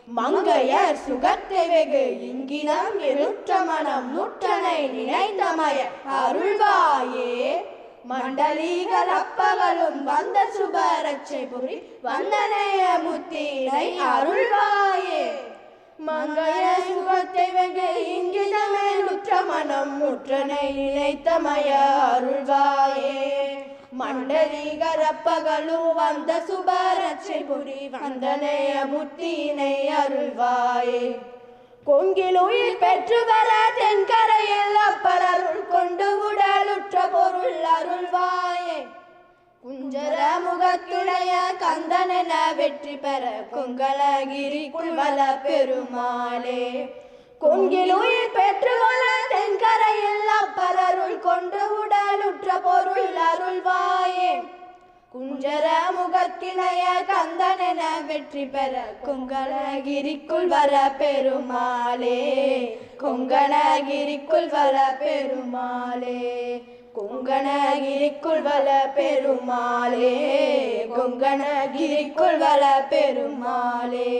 மங்கையர் சுகத்தை வெகு இங்கினம் எழுற்ற மனம் நூற்றனை நினைந்தமய அருள்வாயே. மண்டலீகர் அப்பகலும் வந்த சுபரட்சை புரி வந்தனைய முத்தினை அருள்வாயே. மங்கையர் சுகத்தை வெகு இங்கினமே நுற்ற மனம் நூற்றனை நினைத்தமய அருள்வாயே. மண்டலீகரப்பகலும் வந்த சுபரட்சை புரி வந்தனைய முத்தினை அருள்வாயே. கொங்கிலுயிர் பெற்று வர தென்கரையில் அப்பரருள் கொண்டு உடலுற்ற பொருள் அருள்வாயே. குஞ்சர முகக்கிளைய கந்தனென வெற்றி பெற கொங்கலகிரிக்குள் வல பெருமாளே. கொங்கிலுயிர் பெற்று வர தென்கரையில் அப்பரருள் கொண்டு உடலுற்ற பொருள் அருள்வாயே. குஞ்சர முகக்கிளைய கந்தனென வெற்றி பெற கொங்கணகிரிக்குள் வர பெருமாளே. கொங்கணகிரிக்குள் வர பெருமாளே. கொங்கணகிரிக்குள் வர பெருமாளே. கொங்கணகிரிக்குள் வர பெருமாளே.